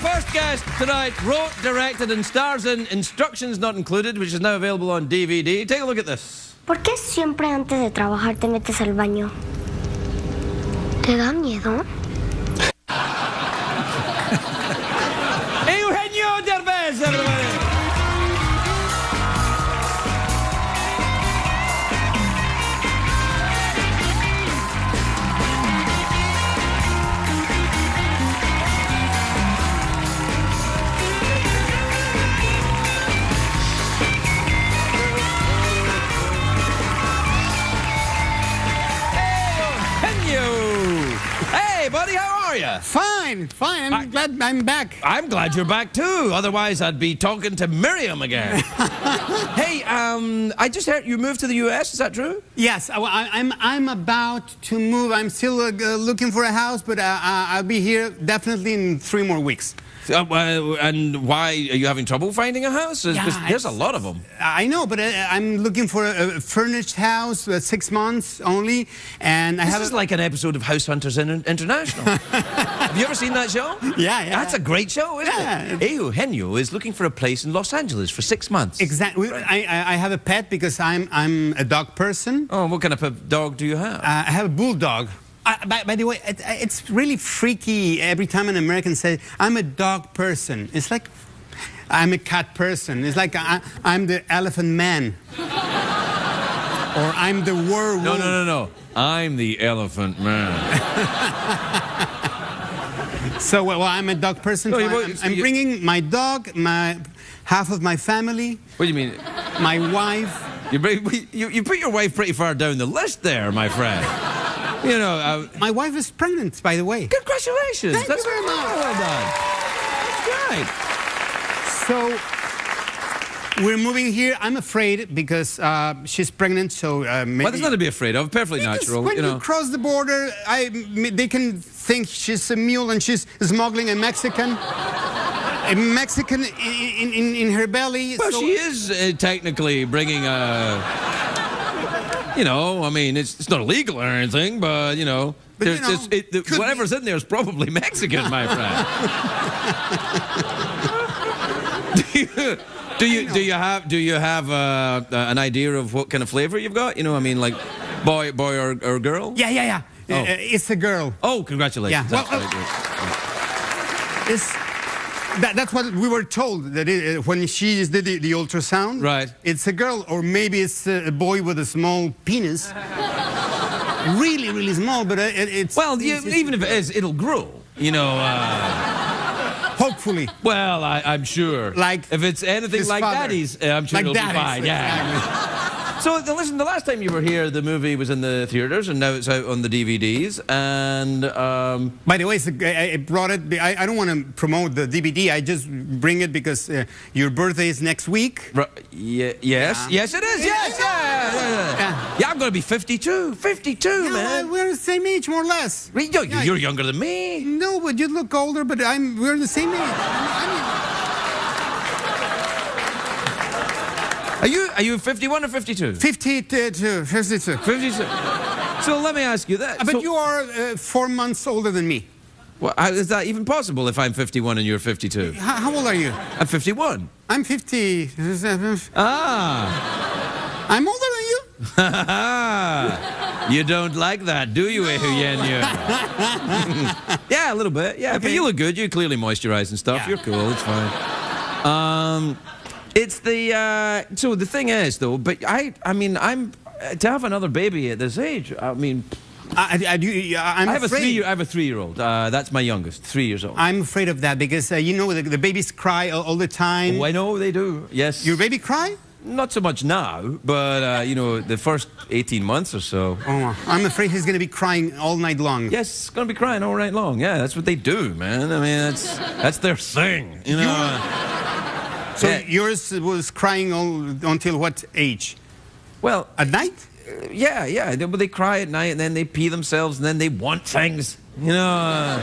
first guest tonight wrote, directed and stars in Instructions Not Included, which is now available on DVD. Take a look at this. ¿Por qué siempre antes de trabajar te metes al baño? ¿Te da miedo? Eugenio Derbez, everybody. Hey, buddy, how are you? Fine, fine. I'm glad I'm back. I'm glad you're back too. Otherwise, I'd be talking to Miriam again. Hey, I just heard you moved to the U.S. Is that true? Yes, I'm about to move. I'm still looking for a house, but I'll be here definitely in 3 more weeks. And why are you having trouble finding a house? Because there's a lot of them. I know, but I'm looking for a furnished house, 6 months only, and This is like an episode of House Hunters International. Have you ever seen that show? Yeah. That's a great show, isn't it? Eugenio is looking for a place in Los Angeles for 6 months. Exactly. I have a pet because I'm a dog person. Oh, what kind of dog do you have? I have a bulldog. By the way, it's really freaky every time an American says, I'm a dog person. It's like, I'm a cat person. It's like, I'm the elephant man. Or I'm the werewolf. No. I'm the elephant man. So, well, I'm a dog person. I'm bringing my dog, half of my family. What do you mean? My wife. You put your wife pretty far down the list there, my friend. You know, my wife is pregnant, by the way. Congratulations. Thank you very much. Well done. That's great. So, we're moving here. I'm afraid because she's pregnant, so maybe... Well, there's nothing to be afraid of. Perfectly natural. When you cross the border, they can think she's a mule and she's smuggling a Mexican. A Mexican in her belly. Well, so she is technically bringing a... You know, I mean, it's not illegal or anything, but, you know, whatever's in there is probably Mexican, my friend. Do you have an idea of what kind of flavor you've got? You know, I mean, like boy or girl? Yeah. Oh. It's a girl. Oh, congratulations. Yeah. That's that's what we were told, that when she did the ultrasound. Right. It's a girl, or maybe it's a boy with a small penis. Really, really small, but it's... Well, even if it is, it'll grow, you know. Hopefully. Well, I'm sure. Like if it's anything like Daddy's, I'm sure it'll be fine. Yeah. So, listen, the last time you were here, the movie was in the theaters, and now it's out on the DVDs, and... By the way, I brought it... I don't want to promote the DVD, I just bring it because your birthday is next week. Yes, yes it is, yes, yeah, I'm going to be 52, man. We're the same age, more or less. You're younger than me. No, but you look older, but we're the same age. Are you 51 or 52? 52. 52. So let me ask you that. But you are 4 months older than me. Well, is that even possible if I'm 51 and you're 52? How old are you? I'm 51. I'm 50. Ah. I'm older than you? You don't like that, do you, Eugenio? Yeah, a little bit. Yeah, okay. But you look good. You clearly moisturize and stuff. Yeah. You're cool. It's fine. It's the so the thing is though, but I mean I'm to have another baby at this age. I mean, I have a 3-year-old. That's my youngest, 3 years old. I'm afraid of that because you know the babies cry all the time. Oh, I know they do. Yes. Your baby cry? Not so much now, but you know, the first 18 months or so. Oh, I'm afraid he's going to be crying all night long. Yes, he's going to be crying all night long. Yeah, that's what they do, man. I mean, that's their thing, you know. So yours was crying until what age? Well, at night? Yeah. They cry at night and then they pee themselves and then they want things. You know.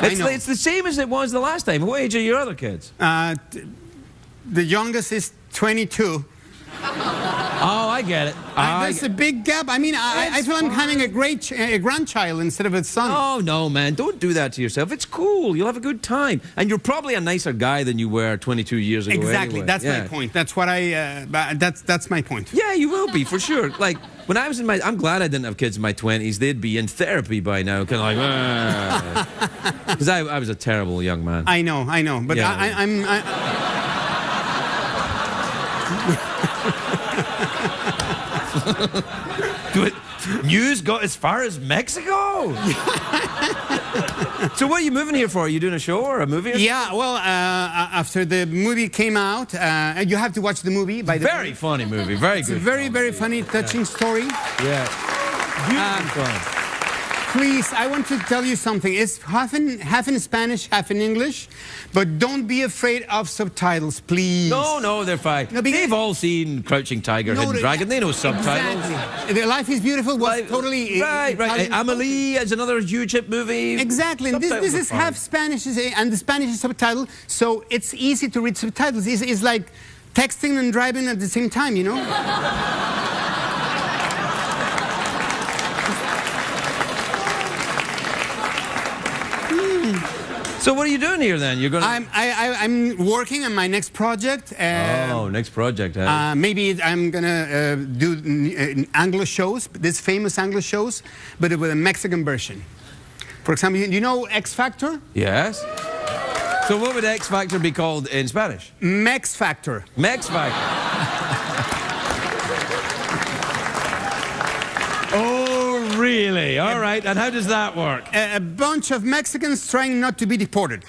It's the same as it was the last time. What age are your other kids? The youngest is 22. Oh, I get it. There's a big gap. I mean, I feel I'm having a grandchild instead of a son. Oh, no, man. Don't do that to yourself. It's cool. You'll have a good time. And you're probably a nicer guy than you were 22 years ago. Exactly. Anyway. That's my point. That's what that's my point. Yeah, you will be, for sure. Like, when I was in I'm glad I didn't have kids in my 20s. They'd be in therapy by now. Kind of like, because I was a terrible young man. I know. But yeah. I'm News got as far as Mexico? So what are you moving here for? Are you doing a show or a movie? Yeah, well, after the movie came out, you have to watch the movie. Very funny movie, very good. It's a very, very funny, touching story. Yeah. Beautiful. Please, I want to tell you something. It's half in Spanish, half in English, but don't be afraid of subtitles, please. No, they're fine. No, they've all seen Crouching Tiger, Hidden Dragon. They know subtitles. Exactly. Life is Beautiful was totally... Right. Amelie is another huge hit movie. Exactly. This is half Spanish, and the Spanish is subtitled, so it's easy to read subtitles. It's like texting and driving at the same time, you know? So what are you doing here then? You're going. I'm working on my next project. Next project. Maybe I'm gonna do Anglo shows, these famous Anglo shows, but with a Mexican version. For example, you know X Factor? Yes. So what would X Factor be called in Spanish? Mex Factor. Mex Factor. Really? All right. And how does that work? A bunch of Mexicans trying not to be deported.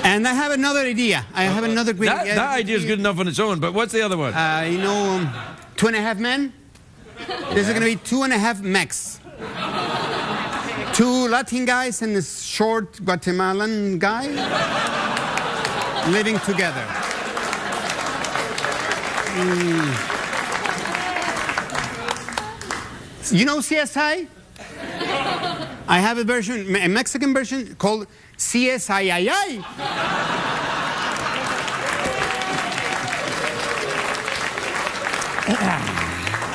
And I have another idea. I have another great idea. That idea is good enough on its own, but what's the other one? You know, 2.5 Men? There's going to be 2.5 Mex. 2 Latin guys and a short Guatemalan guy living together. You know CSI? I have a version, a Mexican version called CSI.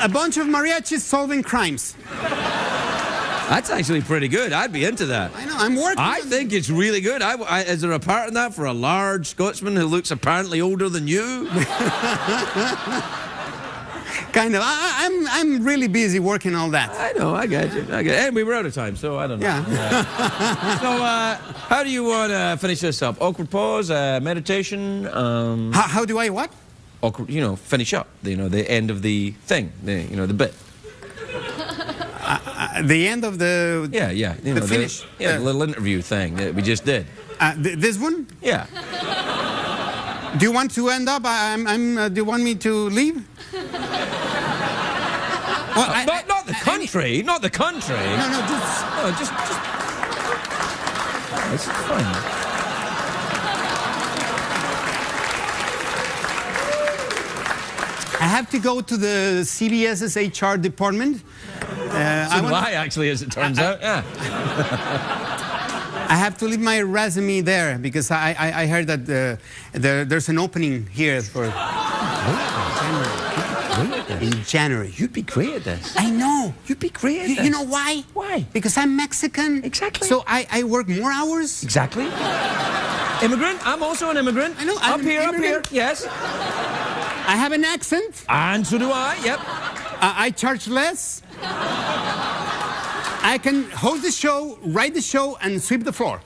A bunch of mariachis solving crimes. That's actually pretty good. I'd be into that. I know, I'm working. I think it's really good. Is there a part in that for a large Scotsman who looks apparently older than you? Kind of. I'm really busy working all that. I know, I got you. And we were out of time, so I don't know. Yeah. So, how do you want to finish this up? Awkward pause, meditation? How do I what? Awkward, finish up. The end of the thing, the bit. The end of the... Yeah. The finish. The little interview thing that we just did. This one? Yeah. Do you want to end up? Do you want me to leave? Well, not the country. Not the country. No, just... No, just... It's fun. I have to go to the CBS's HR department. Why, actually, as it turns out, yeah. I have to leave my resume there because I heard that there's an opening here for in January. You'd be great at this. I know. You'd be great at this. You know why? Why? Because I'm Mexican. Exactly. So I work more hours. Exactly. Immigrant. I'm also an immigrant. I know. Up here. Yes. I have an accent. And so do I. Yep. I charge less. I can host the show, write the show, and sweep the floor.